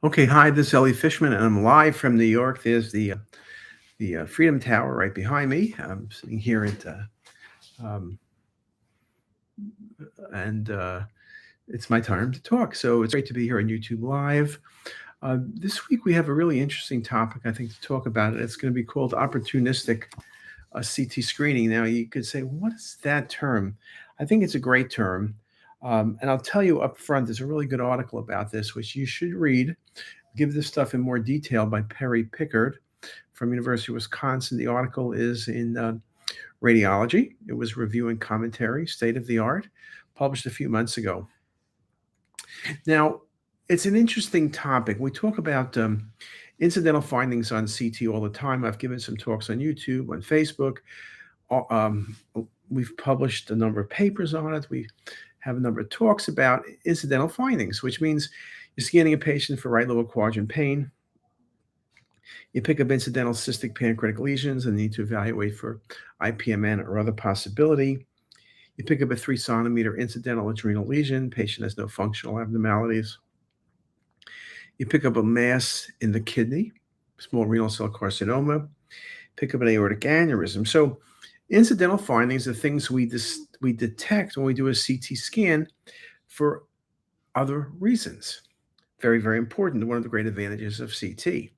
Okay, hi, this is Ellie Fishman, and I'm live from New York. There's the Freedom Tower right behind me. I'm sitting here um, and it's my time to talk. So it's great to be here on YouTube Live. This week we have a really interesting topic, I think, to talk about. It's going to be called opportunistic CT screening. Now, you could say, what is that term? I think it's a great term. And I'll tell you up front, there's a really good article about this, which you should read. Give this stuff in more detail by Perry Pickard from University of Wisconsin. The article is in Radiology. It was review and commentary, state of the art, published a few months ago. Now, it's an interesting topic. We talk about incidental findings on CT all the time. I've given some talks on YouTube, on Facebook. Uh, Um, we've published a number of papers on it. We have a number of talks about incidental findings, which means you're scanning a patient for right lower quadrant pain. You pick up incidental cystic pancreatic lesions and need to evaluate for IPMN or other possibility. You pick up a 3 centimeter incidental adrenal lesion. Patient has no functional abnormalities. You pick up a mass in the kidney, small renal cell carcinoma. Pick up an aortic aneurysm. So, incidental findings are things we detect when we do a CT scan for other reasons. Very, very important. One of the great advantages of CT.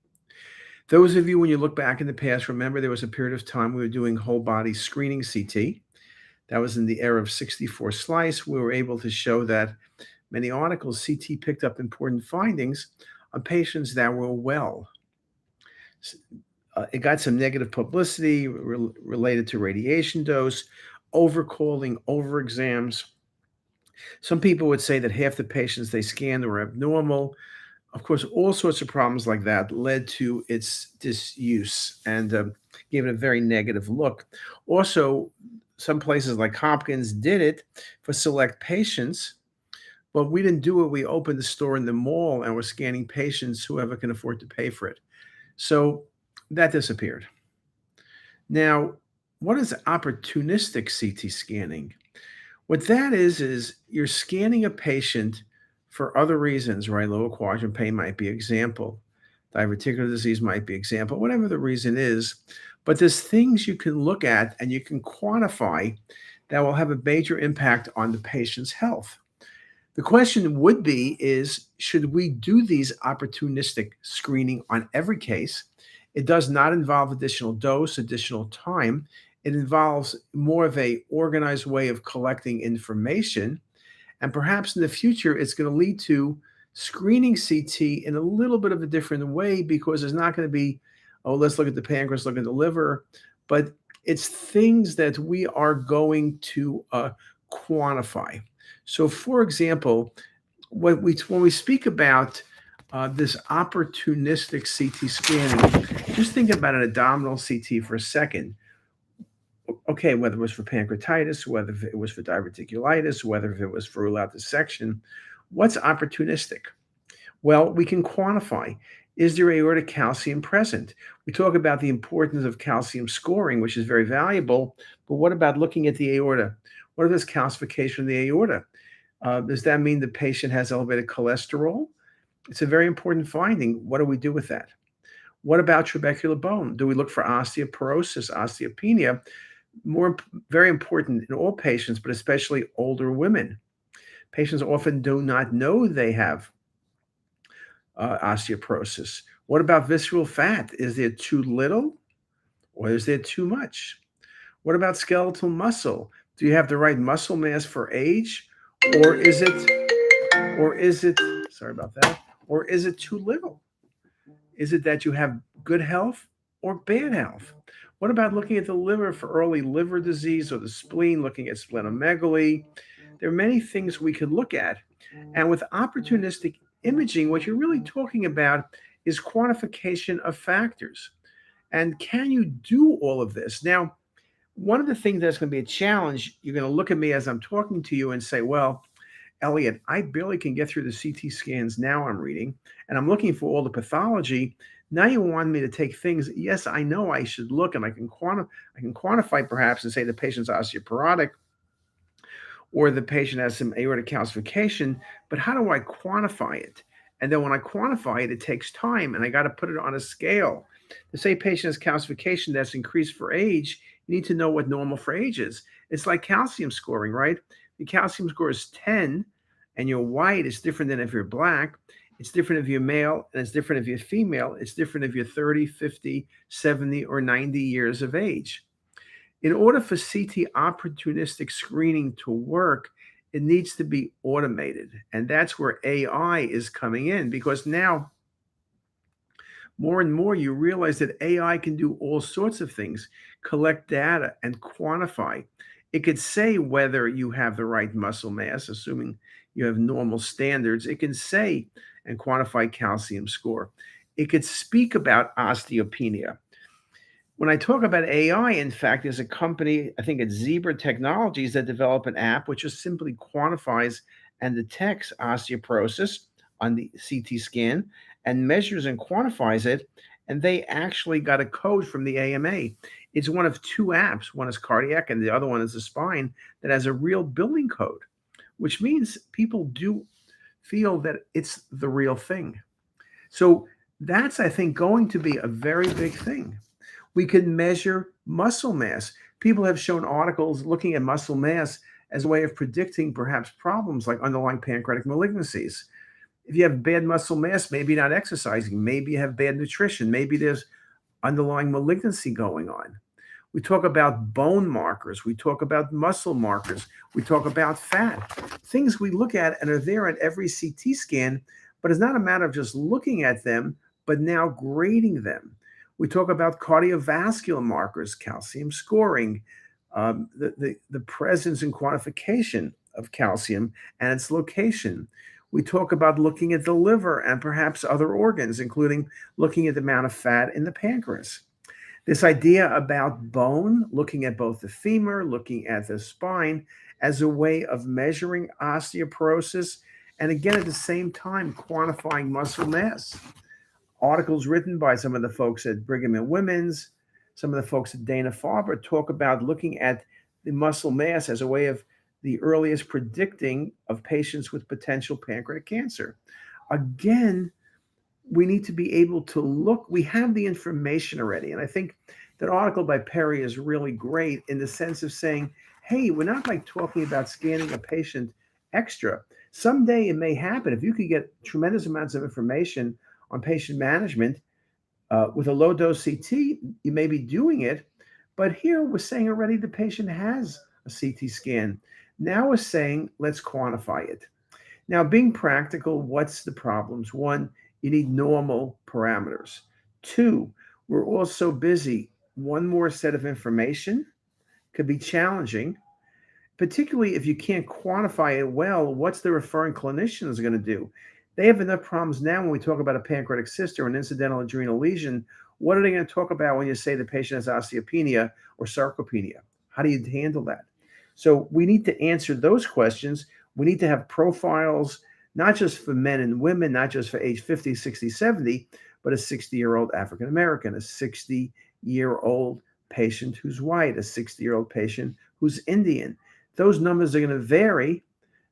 Those of you, when you look back in the past, remember there was a period of time we were doing whole body screening CT. That was in the era of 64 slice. We were able to show that many articles, CT picked up important findings on patients that were well. It got some negative publicity related to radiation dose, overcalling, over exams. Some people would say that half the patients they scanned were abnormal. Of course, all sorts of problems like that led to its disuse and gave it a very negative look. Also, some places like Hopkins did it for select patients, but we didn't do it. We opened the store in the mall and we're scanning patients, whoever can afford to pay for it. So that disappeared. Now, what is opportunistic CT scanning? What that is you're scanning a patient for other reasons, right? Lower quadrant pain might be example. Diverticular disease might be example, whatever the reason is. But there's things you can look at and you can quantify that will have a major impact on the patient's health. The question would be is, should we do these opportunistic screening on every case? It does not involve additional dose, additional time. It involves more of a organized way of collecting information. And perhaps in the future, it's going to lead to screening CT in a little bit of a different way because there's not going to be, oh, let's look at the pancreas, look at the liver. But it's things that we are going to quantify. So, for example, when we speak about this opportunistic CT scanning, just think about an abdominal CT for a second. Okay, whether it was for pancreatitis, whether it was for diverticulitis, whether it was for rule out dissection, what's opportunistic? Well, we can quantify. Is there aortic calcium present? We talk about the importance of calcium scoring, which is very valuable, but what about looking at the aorta? What if there's calcification in the aorta? Does that mean the patient has elevated cholesterol? It's a very important finding. What do we do with that? What about trabecular bone? Do we look for osteoporosis, osteopenia? Very important in all patients, but especially older women. Patients often do not know they have osteoporosis. What about visceral fat? Is there too little or is there too much? What about skeletal muscle? Do you have the right muscle mass for age, or is it sorry about that, or is it too little? Is it that you have good health or bad health? What about looking at the liver for early liver disease or the spleen, looking at splenomegaly? There are many things we could look at. And with opportunistic imaging, what you're really talking about is quantification of factors. And can you do all of this? Now, one of the things that's going to be a challenge, you're going to look at me as I'm talking to you and say, well, Elliot, I barely can get through the CT scans now I'm reading, and I'm looking for all the pathology. Now you want me to take things. Yes, I know I should look, and I can quantify perhaps and say the patient's osteoporotic or the patient has some aortic calcification, but how do I quantify it? And then when I quantify it, it takes time and I got to put it on a scale. To say patient has calcification that's increased for age, you need to know what normal for age is. It's like calcium scoring, right? The calcium score is 10 and you're white. It's different than if you're black. It's different if you're male and it's different if you're female. It's different if you're 30, 50, 70, or 90 years of age. In order for CT opportunistic screening to work, it needs to be automated. And that's where AI is coming in because now more and more you realize that AI can do all sorts of things, collect data and quantify. It could say whether you have the right muscle mass, assuming you have normal standards. It can say and quantify calcium score. It could speak about osteopenia. When I talk about AI, in fact, there's a company, I think it's Zebra Technologies, that develop an app which just simply quantifies and detects osteoporosis on the CT scan and measures and quantifies it. And they actually got a code from the AMA. It's one of two apps. One is cardiac and the other one is the spine that has a real building code, which means people do feel that it's the real thing. So that's, I think, going to be a very big thing. We can measure muscle mass. People have shown articles looking at muscle mass as a way of predicting perhaps problems like underlying pancreatic malignancies. If you have bad muscle mass, maybe you're not exercising, maybe you have bad nutrition, maybe there's underlying malignancy going on. We talk about bone markers, we talk about muscle markers, we talk about fat, things we look at and are there at every CT scan, but it's not a matter of just looking at them, but now grading them. We talk about cardiovascular markers, calcium scoring, the presence and quantification of calcium and its location. We talk about looking at the liver and perhaps other organs, including looking at the amount of fat in the pancreas. This idea about bone, looking at both the femur, looking at the spine as a way of measuring osteoporosis, and again, at the same time, quantifying muscle mass. Articles written by some of the folks at Brigham and Women's, some of the folks at Dana-Farber talk about looking at the muscle mass as a way of the earliest predicting of patients with potential pancreatic cancer. Again, we need to be able to look. We have the information already. And I think that article by Perry is really great in the sense of saying, hey, we're not like talking about scanning a patient extra. Someday it may happen. If you could get tremendous amounts of information on patient management with a low dose CT, you may be doing it. But here we're saying already the patient has a CT scan. Now we're saying, let's quantify it. Now, being practical, what's the problems? One, you need normal parameters. Two, we're all so busy. One more set of information could be challenging, particularly if you can't quantify it well. What's the referring clinicians going to do? They have enough problems now when we talk about a pancreatic cyst or an incidental adrenal lesion. What are they going to talk about when you say the patient has osteopenia or sarcopenia? How do you handle that? So we need to answer those questions. We need to have profiles, not just for men and women, not just for age 50, 60, 70, but a 60-year-old African American, a 60-year-old patient who's white, a 60-year-old patient who's Indian. Those numbers are going to vary.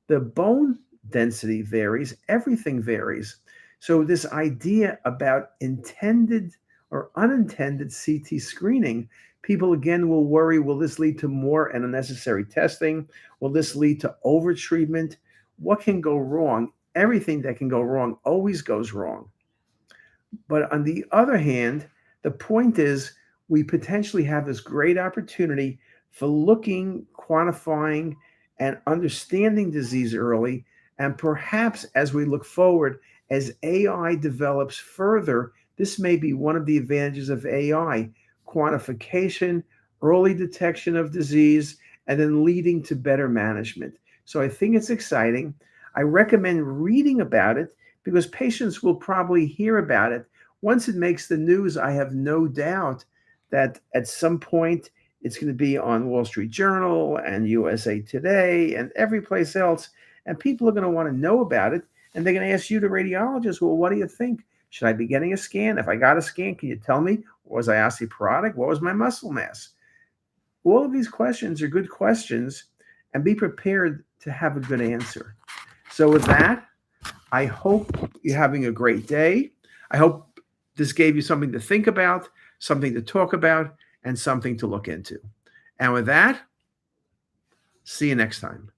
The bone density varies. Everything varies. So this idea about intended or unintended CT screening, people again will worry, will this lead to more and unnecessary testing? Will this lead to overtreatment? What can go wrong? Everything that can go wrong always goes wrong. But on the other hand, the point is we potentially have this great opportunity for looking, quantifying, and understanding disease early. And perhaps as we look forward, as AI develops further, this may be one of the advantages of AI, quantification, early detection of disease, and then leading to better management. So I think it's exciting. I recommend reading about it because patients will probably hear about it. Once it makes the news, I have no doubt that at some point it's going to be on Wall Street Journal and USA Today and every place else. And people are going to want to know about it. And they're going to ask you, the radiologist, well, what do you think? Should I be getting a scan? If I got a scan, can you tell me, was I osteoporotic? What was my muscle mass? All of these questions are good questions, and be prepared to have a good answer. So with that, I hope you're having a great day. I hope this gave you something to think about, something to talk about, and something to look into. And with that, see you next time.